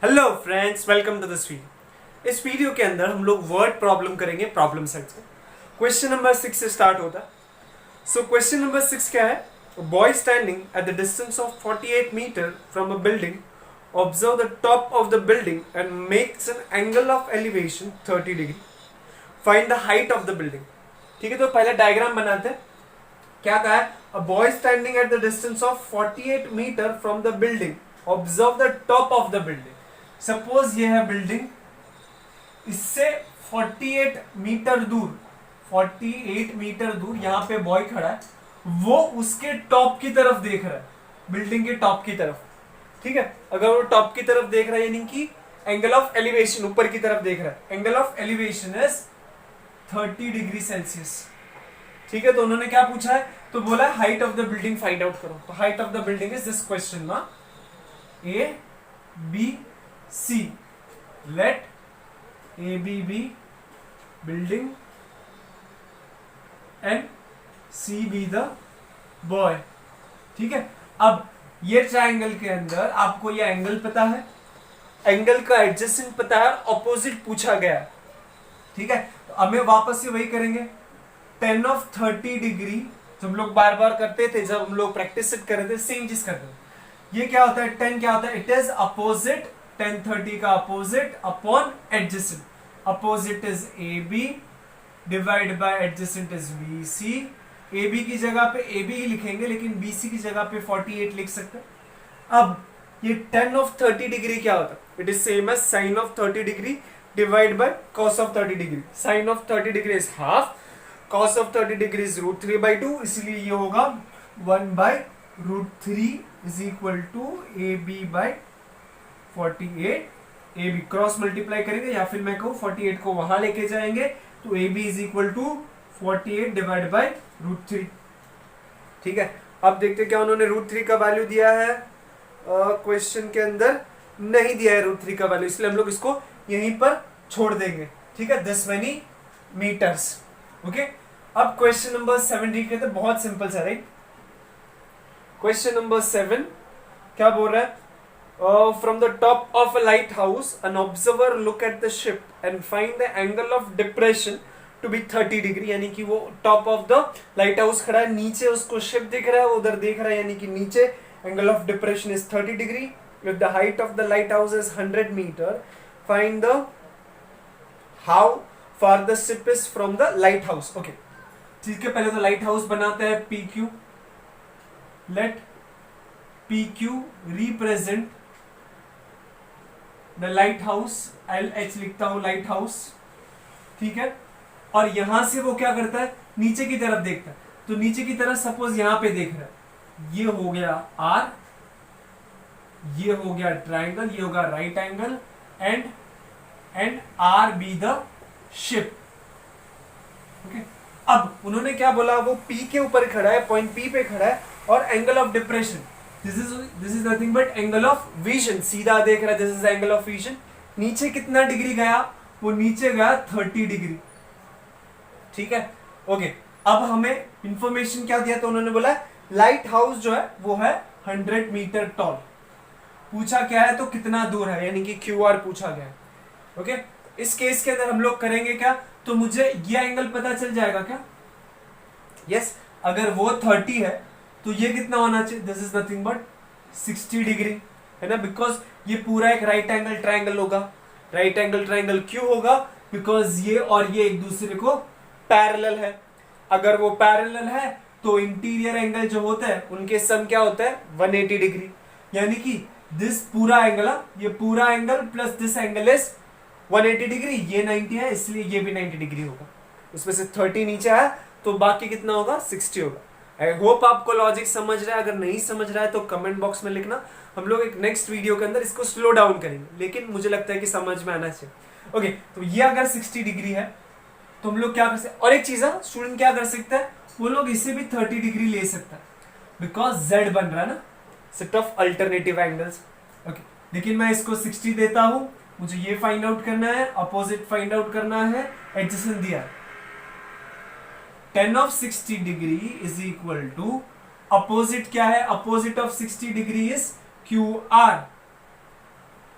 Hello friends, welcome to this video. इस video के अंदर हम लोग वर्ड प्रॉब्लम करेंगे, प्रॉब्लम सेट से। क्वेश्चन नंबर 6 से स्टार्ट होता है। सो क्वेश्चन नंबर 6 क्या है? Boy standing at the distance of 48 meter from a building observe the top of the building and makes an angle of elevation 30 degree. Find the height of the building. ठीक है, तो पहले diagram बनाते हैं। क्या कहा है? A boy standing at the distance of 48 meter from the building observe the top of the building. Suppose ये है बिल्डिंग, इससे 48 मीटर दूर 48 मीटर दूर यहां पे बॉय खड़ा है, वो उसके टॉप की तरफ देख रहा है, बिल्डिंग के टॉप की तरफ। ठीक है, अगर वो टॉप की तरफ देख रहा है यानी कि एंगल ऑफ एलिवेशन ऊपर की तरफ देख रहा है। Angle of elevation is 30 degree Celsius. ठीक है, तो उन्होंने क्या पूछा है? तो बोला height of the building find out करो। तो height of the building is this question ना, A B C. Let AB be building and C be the boy. ठीक है, अब ये ट्राइंगल के अंदर आपको ये एंगल पता है, एंगल का एडजेसेंट पता है, ऑपोजिट पूछा गया। ठीक है, तो हमें वापस से वही करेंगे। 10 ऑफ 30 डिग्री जो हम लोग बार बार करते थे, जब हम लोग प्रैक्टिस कर रहे थे, सेम चीज करते थे। ये क्या होता है? 10 क्या होता है? इट इज अपोजिट 10 30 का opposite upon adjacent. Opposite is A B divide by adjacent is B C. A B की जगह पे ए बी ही लिखेंगे, लेकिन बी सी की जगह पे 48 लिख सकते हैं। अब ये 10 ऑफ 30 डिग्री क्या होता है? It is same as sine of 30 degree divide by cos of 30 degree. Sine of 30 degree is half, cos of 30 degree is √3/2, इसलिए ये होगा 1/√3 is equal to A B by 48। A B cross multiply करेंगे, या फिर मैं कहूं 48 को वहां लेके जाएंगे, तो A B is equal to 48 divide by √3। ठीक है, अब देखते क्या उन्होंने √3 का वैल्यू दिया है। क्वेश्चन के अंदर नहीं दिया है √3 का वैल्यू, इसलिए हम लोग इसको यहीं पर छोड़ देंगे। ठीक है, दिस मेनी मीटर्स। ओके, अब क्वेश्चन नंबर 7 देख लेते हैं। बहुत सिंपल सा, राइट? क्वेश्चन नंबर 7 क्या बोल रहा है? From the top of a lighthouse, an observer look at the ship and find the angle of depression to be 30 degree. यानी कि वो top of the light house खड़ा है, नीचे उसको शिप दिख रहा है, उधर देख रहा है, यानी कि नीचे angle of depression is 30 degree. If the height of the lighthouse is 100 meter, find the how far the ship is from the lighthouse. Okay, ठीक है, पहले तो लाइट हाउस बनाते हैं PQ। Let PQ represent the light house, LH लिखता हूं light house. ठीक है, और यहां से वो क्या करता है? नीचे की तरफ देखता है। तो नीचे की तरफ सपोज यहां पे देख रहा है, ये हो गया R, ये हो गया ट्राइंगल, ये होगा right angle, and R be the ship. Okay, अब उन्होंने क्या बोला? वो P के ऊपर खड़ा है, पॉइंट P पे खड़ा है, और angle of depression this is nothing but angle of vision. सीधा देख रहा है, this is angle of vision. नीचे कितना डिग्री गया? वो नीचे गया 30 डिग्री। ठीक है, ओके, अब हमें इंफॉर्मेशन क्या दिया? तो उन्होंने बोला लाइट हाउस जो है वो है 100 मीटर टॉल। पूछा क्या है? तो कितना दूर है, यानी कि QR पूछा गया है। ओके, इस केस के अंदर हम लोग करेंगे क्या? तो मुझे ये एंगल पता चल जाएगा क्या? यस, अगर वो 30 है तो ये कितना होना चाहिए? This is nothing but 60 degree, है ना? बिकॉज ये पूरा एक राइट एंगल ट्राइंगल होगा। राइट एंगल ट्राइंगल क्यों होगा? बिकॉज ये और ये एक दूसरे को पैरेलल है। अगर वो पैरेलल है तो इंटीरियर एंगल जो होता है उनके सम क्या होता है? 180 डिग्री। यानी कि दिस पूरा एंगल, ये पूरा angle plus this angle is 180 degree. ये 90 है, इसलिए ये भी 90 डिग्री होगा। उसमें से 30 नीचे है, तो बाकी कितना होगा? 60 होगा। आई होप आपको लॉजिक समझ रहा है। अगर नहीं समझ रहा है तो कमेंट बॉक्स में लिखना, हम लोग एक नेक्स्ट वीडियो के अंदर इसको स्लो डाउन करेंगे, लेकिन मुझे लगता है कि समझ में आना चाहिए। ओके, तो ये अगर 60 डिग्री है तो हम लोग क्या कर सकते? और एक चीज है, स्टूडेंट क्या कर सकता है? वो लोग इसे भी 30 डिग्री ले सकता है, बिकॉज Z बन रहा है ना, set of alternative angles. Okay, लेकिन मैं इसको 60 देता हूं, मुझे ये फाइंड आउट करना है, अपोजिट फाइंड आउट करना है, एडजेसेंट दिया है। 10 of 60 degree is equal to, opposite क्या है? Opposite of 60 degree is QR।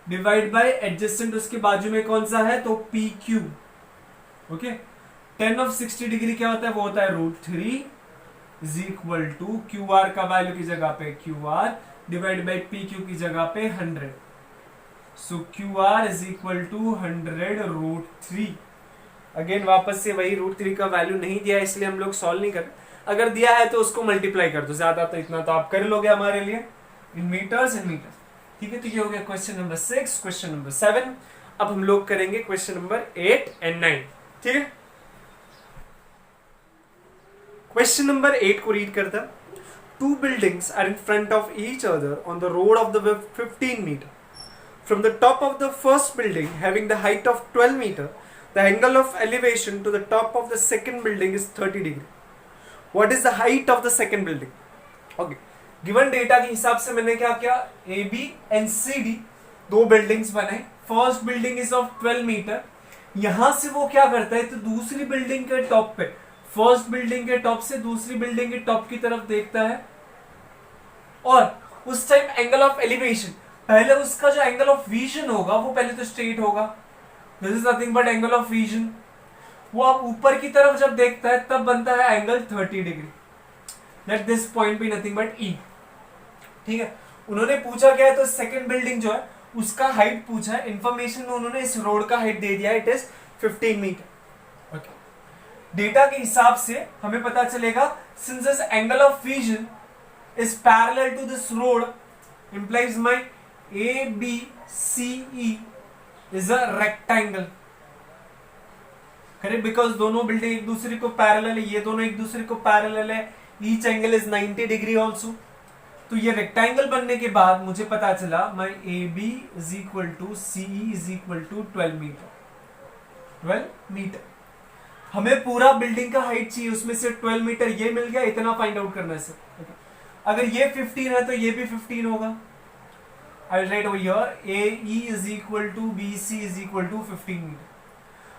Divide by adjacent, उसके बाजू में कौन सा है तो P Q. Okay, tan of 60 degree क्या होता है, वो होता है √3 is equal to Q R का वैल्यू की जगह पे Q R divide by P Q की जगह पे 100। So Q R is equal to 100√3। Again वापस से वही √3 का वैल्यू नहीं दिया इसलिए हम लोग सॉल्व नहीं कर, अगर दिया है तो उसको मल्टीप्लाई कर दो, ज्यादा तो इतना तो आप कर लोगे हमारे लिए इन मीटर्स। ठीक है, तो ये हो गया क्वेश्चन नंबर 6। क्वेश्चन नंबर 7 अब हम लोग करेंगे क्वेश्चन नंबर 8 और 9। ठीक है, क्वेश्चन नंबर 8 को रीड करता है। Two buildings are in front of each other on the road of the 15 meter. From the top of the first building having the height of 12 meter, the angle of elevation to the top of the second building is 30 degree. What is the height of the second building? Okay, given data के हिसाब से मैंने क्या किया, A, B and C, D दो buildings बनाए। First building is of 12 meter. यहां से वो क्या करता है तो दूसरी बिल्डिंग के टॉप पे, फर्स्ट बिल्डिंग के टॉप से दूसरी बिल्डिंग के टॉप की तरफ देखता है, और उस टाइम एंगल ऑफ एलिवेशन, पहले उसका जो एंगल ऑफ विजन होगा वो पहले तो स्ट्रेट होगा, this is nothing but angle of vision. वो आप ऊपर की तरफ जब देखता है तब बनता है angle 30 degree. Let this point B nothing but E. ठीक है, उन्होंने पूछा क्या है तो सेकंड बिल्डिंग जो है उसका हाइट पूछा है, इंफॉर्मेशन में उन्होंने इस रोड का हाइट दे दिया, it is 15 meter. Okay, data के हिसाब से हमें पता चलेगा since this angle of vision is parallel to this road implies my ABCE is a rectangle, correct, because दोनों बिल्डिंग एक दूसरे को पैरेलल है, ये दोनों एक दूसरे को पैरेलल है, each angle is 90 degree also. तो ये रेक्टेंगल बनने के बाद मुझे पता चला my AB is equal to CE is equal to 12 meter. 12 meter हमें पूरा बिल्डिंग का हाइट चाहिए, उसमें से 12 मीटर ये मिल गया, इतना फाइंड आउट करना है सर। अगर ये 15 है तो ये भी 15 होगा। I'll write over here AE is equal to BC is equal to 15 meter.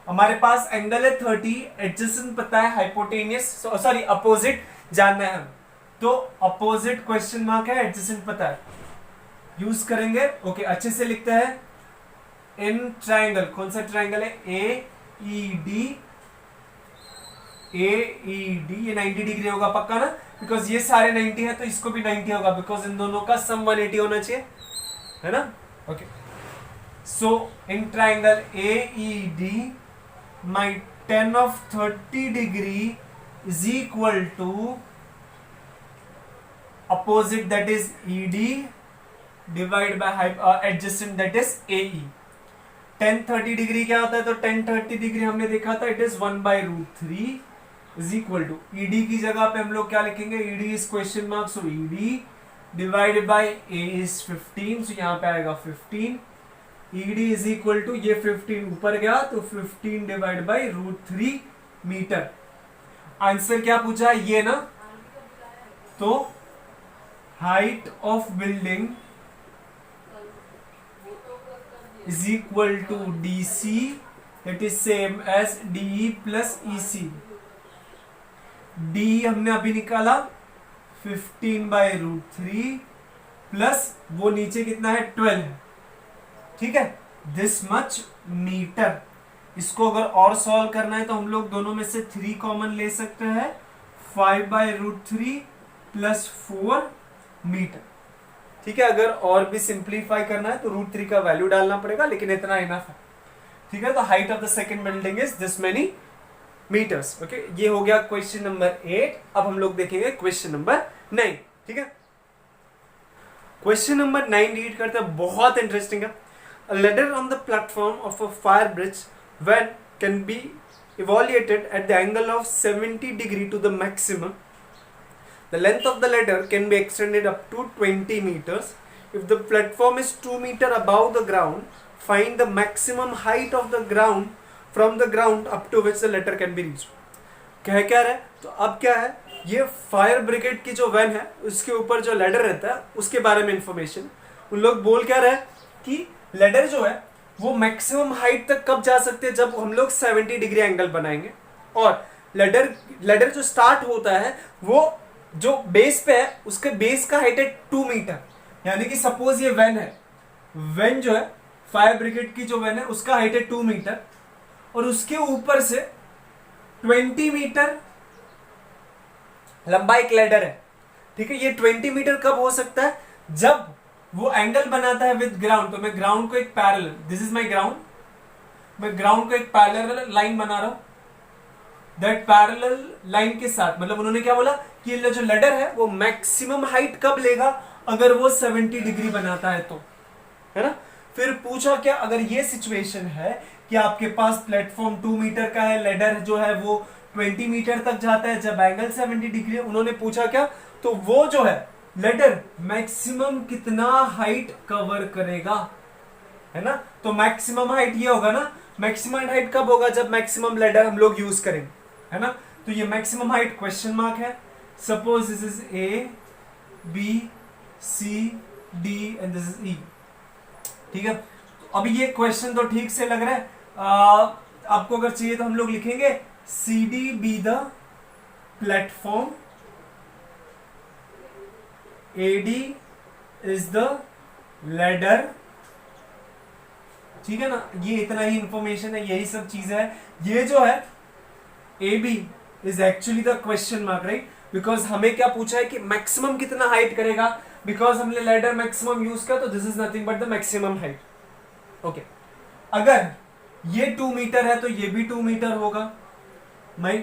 हमारे पास एंगल है 30, एडजेसेंट पता है, हाइपोटेनियस सॉरी अपोजिट जानना है हम, तो अपोजिट क्वेश्चन मार्क है, एडजेसेंट पता है, यूज करेंगे। ओके, अच्छे से लिखते हैं इन ट्राइंगल, कौन सा ट्राइंगल है AED, ये 90 डिग्री होगा पक्का ना, बिकॉज ये सारे 90 है तो इसको भी 90 होगा, बिकॉज इन दोनों का सम 180 होना चाहिए, है ना। Okay, so in triangle AED my tan of 30 degree is equal to opposite that is ED divide by adjacent that is AE। tan 30 degree क्या होता है तो tan 30 डिग्री हमने देखा था, it is 1/√3 is equal to ED की जगह पे हम लोग क्या लिखेंगे, ED is question mark, so ED divided by A is 15, so यहाँ पे आएगा 15। ED इज इक्वल टू ये 15 ऊपर गया तो 15 डिवाइड बाय √3 मीटर। आंसर क्या पूछा है ये ना, तो height of building is equal to DC, that is same as DE plus EC। D हमने अभी निकाला 15/√3 प्लस वो नीचे कितना है 12 है, ठीक है, दिस मच मीटर। इसको अगर और सॉल्व करना है तो हम लोग दोनों में से 3 कॉमन ले सकते हैं, 5/√3 प्लस 4 मीटर। ठीक है, अगर और भी सिंप्लीफाई करना है तो √3 का वैल्यू डालना पड़ेगा, लेकिन इतना इनफ है। ठीक है, तो height of the second building is this many meters. Okay, ये हो गया क्वेश्चन नंबर 8। अब हम लोग देखेंगे क्वेश्चन नंबर 9। ठीक है, क्वेश्चन नंबर 9 रीड करते हैं, बहुत इंटरेस्टिंग है। A ladder on the platform of a fire bridge when can be evaluated at the angle of 70 degree to the maximum. The length of the ladder can be extended up to 20 meters. If the platform is 2 meters above the ground, find the maximum height of the ground from the ground up to which the ladder can be reached. क्या रहा है तो अब क्या है, ये fire brigade की जो वैन है उसके ऊपर जो लैडर रहता है उसके बारे में इंफॉर्मेशन उन लोग बोल क्या रहे हैं कि लैडर जो है वो मैक्सिमम हाइट तक कब जा सकते हैं, जब हम लोग 70 डिग्री एंगल बनाएंगे, और लैडर जो स्टार्ट होता है वो जो बेस पे है उसके बेस का हाइट है 2 मीटर। यानी कि सपोज ये वैन है, वैन जो है फायर ब्रिगेड की जो वैन है उसका हाइट है 2 मीटर और उसके ऊपर से 20 मीटर लंबा एक लैडर है। ठीक है, ये 20 मीटर कब हो सकता है? जब वो एंगल बनाता है विद ग्राउंड। तो मैं ग्राउंड को एक parallel, this is my ground, मैं ग्राउंड को एक पैरेलल लाइन बना रहा हूं। दैट पैरेलल लाइन के साथ, मतलब उन्होंने क्या बोला कि ये जो लैडर है वो मैक्सिमम हाइट कब लेगा? अगर वो 70 डिग्री बनाता है तो, है ना। फिर पूछा क्या, अगर ये सिचुएशन है कि आपके पास प्लेटफॉर्म 2 मीटर का है, लैडर जो है वो 20 मीटर तक जाता है, जब एंगल 70 डिग्री है, उन्होंने पूछा क्या, तो वो जो है लैडर मैक्सिमम कितना हाइट कवर करेगा, है ना। तो मैक्सिमम हाइट ये होगा ना, मैक्सिमम हाइट कब होगा? जब मैक्सिमम लैडर हम लोग यूज करेंगे, है ना। तो ये मैक्सिमम हाइट क्वेश्चन मार्क है। Suppose this is A B C D and this is E. ठीक है, तो अभी ये क्वेश्चन तो ठीक से लग रहा है। आपको अगर चाहिए तो हम लोग लिखेंगे C D be the platform, A D is the ladder. ठीक है ना, ये इतना ही इंफॉर्मेशन है, यही सब चीजें है। ये जो है A B is actually the question mark, right, because हमें क्या पूछा है कि मैक्सिमम कितना हाइट करेगा, बिकॉज हमने लैडर मैक्सिमम यूज किया, तो this is nothing but the maximum height. Okay, अगर ये 2 मीटर है तो ये भी 2 मीटर होगा। My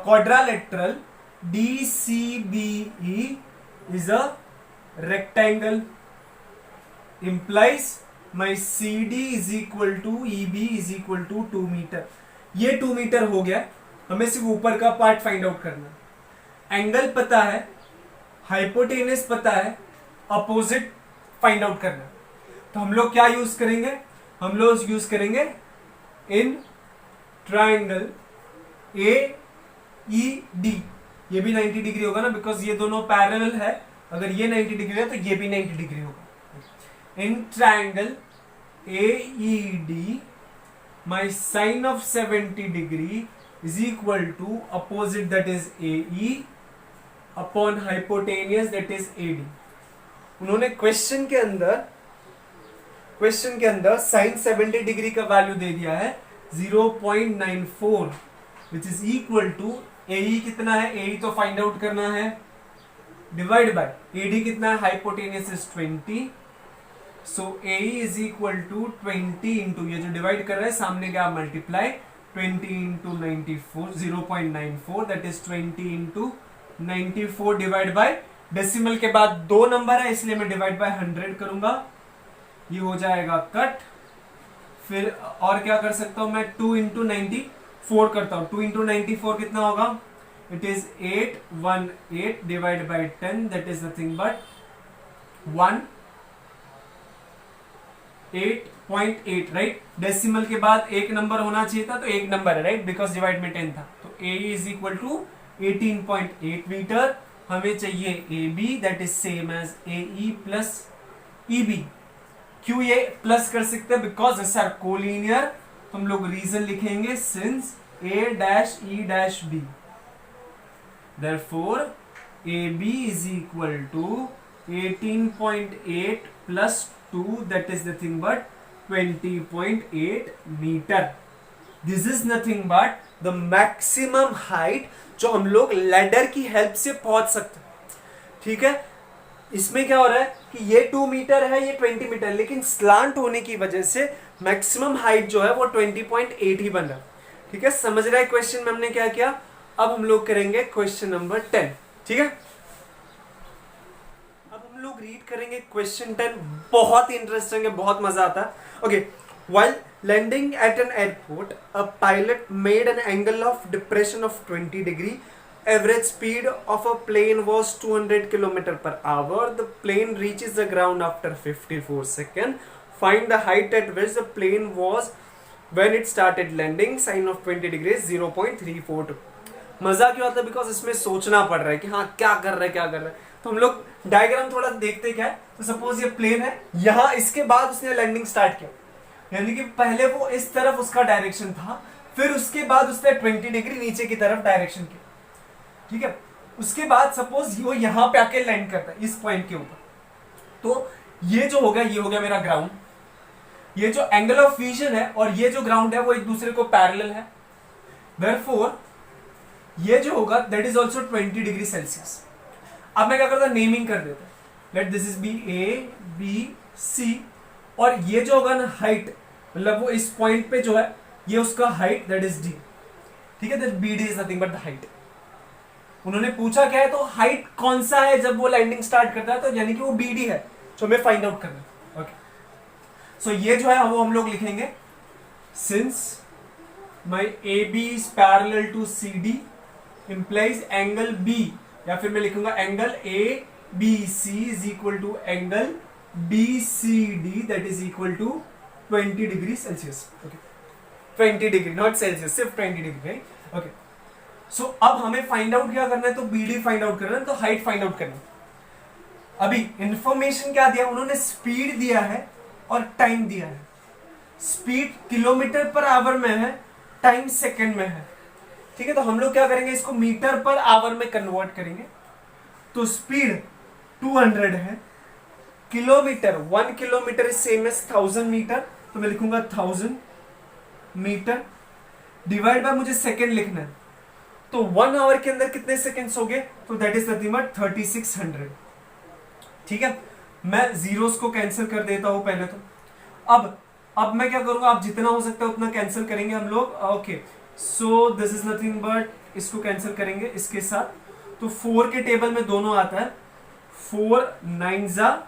quadrilateral D C B E is a rectangle, implies my CD is equal to EB is equal to 2 meter. ये 2 मीटर हो गया, हमें सिर्फ ऊपर का पार्ट फाइंड आउट करना। एंगल पता है, हाइपोटेनस पता है, अपोजिट फाइंड आउट करना। तो हम लोग क्या यूज करेंगे? हम लोग यूज करेंगे in triangle A E D. ये भी 90 डिग्री होगा ना, बिकॉज ये दोनों पैरेलल है। अगर ये 90 डिग्री है तो ये भी 90 डिग्री होगा। In triangle AED, my sine of 70 degree is equal to opposite, that is AE, upon hypotenuse, that is AD। उन्होंने क्वेश्चन के अंदर साइन 70 डिग्री का वैल्यू दे दिया है 0.94, which is equal to AE कितना है? AE तो फाइंड आउट करना है, डिवाइड बाय AD कितना है? Hypotenuse is 20, so AE is equal to 20 into, ये जो डिवाइड कर रहे हैं सामने क्या multiply, 20 into 94, 0.94, that is 20 into 94 divide by, decimal के बाद 2 नंबर है इसलिए मैं डिवाइड बाय 100 करूंगा, ये हो जाएगा कट। फिर और क्या कर सकता हूं मैं? 2 इंटू 94 करता हूं। 2 इंटू 94 कितना होगा? It is 818 divide by 10, that is nothing but 108.8, right. Decimal के बाद एक नंबर होना चाहिए था, तो एक नंबर है, राइट, बिकॉज डिवाइड में 10 था। तो A is equal to 18.8 metre. हमें चाहिए A B, that is same as A E plus E B. क्यों ये प्लस कर सकते हैं? Because it's are collinear. हम लोग रीजन लिखेंगे, since A dash E dash B, therefore AB is equal to 18.8 plus 2, that is nothing but 20.8 meter. This is nothing but the maximum height जो हम लोग लैडर की हेल्प से पहुंच सकते हैं। ठीक है, इसमें क्या हो रहा है कि ये 2 मीटर है, ये 20 मीटर, लेकिन स्लांट होने की वजह से मैक्सिमम हाइट जो है वो 20.8 ही बन रहा है। ठीक है, समझ रहा है क्वेश्चन में हमने क्या किया? अब हम लोग करेंगे क्वेश्चन नंबर 10। ठीक है, अब हम लोग रीड करेंगे क्वेश्चन 10। बहुत ही इंटरेस्टिंग है, बहुत मजा आता है। Okay, while landing at an airport a pilot made an angle of depression of 20 degree. Average speed of a plane was 200 km per hour. The plane reaches the ground after 54 seconds. Find the height at which the plane was when it started landing. Sine of 20 degrees 0.342. मजा क्यों आता है? Because इसमें सोचना पड़ रहा है कि हाँ क्या कर रहा है, क्या कर रहा है। तो हम लोग डायग्राम थोड़ा देखते क्या है। तो सपोज ये प्लेन है, यहाँ इसके बाद उसने लैंडिंग स्टार्ट किया, यानी कि पहले वो इस तरफ उसका डायरेक्शन था, फिर उसके बाद उसने 20 डिग्री नीचे की तरफ डायरेक्शन किया। ठीक है, उसके बाद सपोज वो यहाँ पे आके लैंड करता है इस पॉइंट के ऊपर। तो ये जो हो गया, ये हो गया मेरा ग्राउंड। ये जो एंगल ऑफ फ्यूजन है और ये जो ग्राउंड है वो एक दूसरे को पैरेलल है, देयरफॉर ये जो होगा that is also 20 degree Celsius. अब मैं क्या करता हूं, नेमिंग कर देता हूं, let this is B A B C, और ये जो होगा ना हाइट, मतलब वो इस पॉइंट पे जो है ये उसका हाइट दैट इज डी, ठीक है, that B D is nothing but the height. उन्होंने पूछा क्या है, तो हाइट कौन सा है जब वो लैंडिंग स्टार्ट करता है, तो यानी कि वो बी डी है, जो हमें फाइंड आउट करना है। ओके, सो ये जो है वो हम लोग लिखेंगे, since my A B is parallel to C D implies angle B, या फिर मैं लिखूंगा angle A B C is equal to angle B C D that is equal to 20 degree Celsius. Okay, 20 degree not Celsius, सिर्फ 20 degree, right. Okay, सो अब हमें find out क्या करना है, तो बी डी फाइंड आउट करना है, तो हाइट फाइंड आउट करना है। अभी इंफॉर्मेशन क्या दिया उन्होंने, स्पीड दिया है और टाइम दिया है। स्पीड किलोमीटर पर आवर में है, टाइम सेकंड में है, ठीक है। तो हम लोग क्या करेंगे, इसको मीटर पर आवर में कन्वर्ट करेंगे। तो स्पीड 200 है, kilometre 1 kilometre is same as 1000 metre, तो मैं लिखूंगा 1000 मीटर डिवाइड बाय, मुझे सेकंड लिखना है, तो 1 आवर के अंदर कितने सेकंड्स हो गए, तो दैट इज नथिंग बट 3600, ठीक है। मैं जीरोस को कैंसिल कर देता हूं पहले तो। अब मैं क्या करूंगा, आप जितना हो सकता है उतना कैंसिल करेंगे हम लोग। Okay, so this is nothing but, इसको कैंसिल करेंगे इसके साथ, तो 4 के टेबल में दोनों आता है, 4 9 जा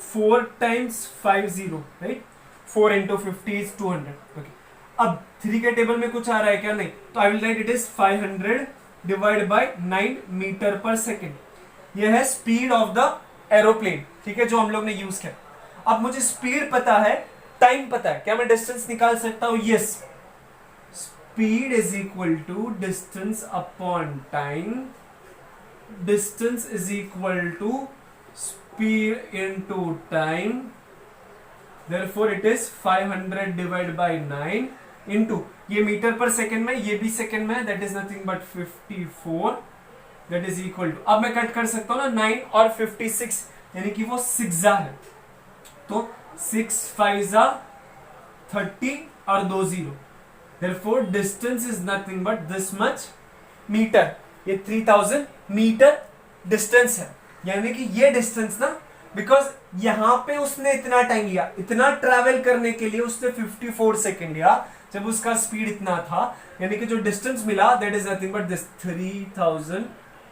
4 times 50, right, 4 into 50 is 200। Okay, अब 3 के टेबल में कुछ आ रहा है क्या, नहीं, तो I will write it is 500 divide by 9 metre per second. यह है स्पीड ऑफ द एरोप्लेन, ठीक है, जो हम लोग ने यूज किया। अब मुझे स्पीड पता है, टाइम पता है, क्या मैं डिस्टेंस निकाल सकता हूं, yes, speed is equal to distance upon time, distance is equal to speed into time, therefore it is 500 divided by 9 into, ये मीटर पर सेकेंड में, ये भी सेकेंड में, that is nothing but 54, that is equal to, अब मैं cut कर सकता हूँ ना 9 और 56, यानी कि वो 6 है, तो 6 5 30 और 2 0, therefore distance is nothing but this much metre, ये 3000 मीटर डिस्टेंस है। यानी कि ये डिस्टेंस ना, बिकॉज यहां पे उसने इतना टाइम लिया, इतना ट्रैवल करने के लिए उसने 54 सेकेंड लिया, जब उसका स्पीड इतना था, यानी कि जो डिस्टेंस मिला that is nothing but this 3000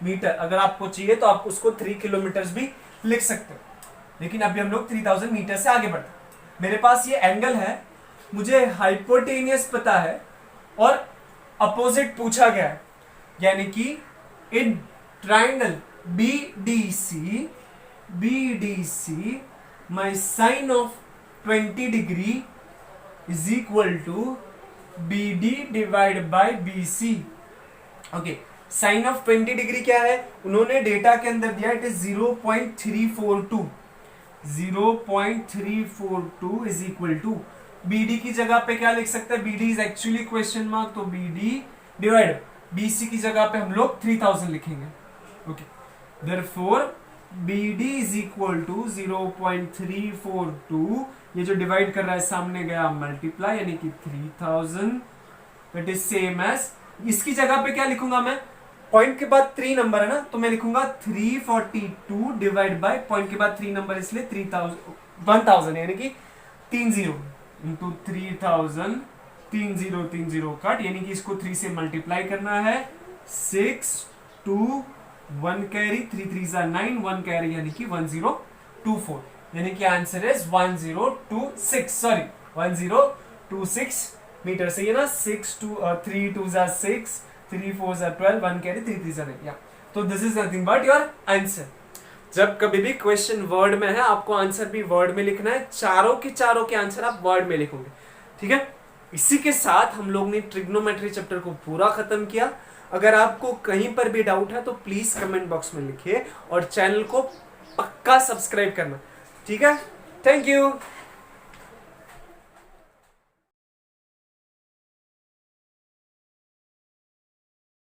metre. अगर आपको चाहिए तो आप उसको 3 किलोमीटर भी लिख सकते हो, लेकिन अभी हम लोग 3000 मीटर से आगे बढ़ते। मेरे पास ये एंगल है, मुझे हाइपोटेनियस पता है और अपोजिट पूछा गया है, यानी कि in triangle BDC my sine of 20 degree is equal to BD divided by BC। Okay, sine of 20 degree क्या है, उन्होंने डेटा के अंदर दिया, it is 0.342, 0.342 is equal to BD की जगह पे क्या लिख सकते हैं, BD इज एक्चुअली क्वेश्चन मार्क, तो BD डिवाइड BC की जगह पे हम लोग 3000 लिखेंगे। Okay, therefore BD is equal to 0.342, ये जो डिवाइड कर रहा है सामने गया मल्टीप्लाई, यानी कि 3000, that is same as, इसकी जगह पे क्या लिखूंगा मैं, पॉइंट के बाद 3 नंबर है ना, तो मैं लिखूंगा 342 डिवाइड बाय, पॉइंट के बाद 3 नंबर इसलिए 1000, यानी कि 30 इंटू 3000, 30 कट, यानी कि इसको 3 से मल्टीप्लाई करना है, 6 2 1 कैरी, 3 3 9, 1 कैरी, यानी कि 1024, यानी कि आंसर इज 1026, सॉरी 1026 मीटर। से ये ना 6 2 3 2 6, 3 4 12, 1 कैरी, 3 3 9, या तो this is nothing but your answer. जब कभी भी क्वेश्चन वर्ड में है, आपको आंसर भी वर्ड में लिखना है, चारों के आंसर आप वर्ड में लिखोगे, ठीक है। इसी के साथ हम लोग ने ट्रिग्नोमेट्री चैप्टर को पूरा खत्म किया। अगर आपको कहीं पर भी डाउट है तो प्लीज कमेंट बॉक्स में लिखिए और चैनल को पक्का सब्सक्राइब करना, ठीक है। Thank you.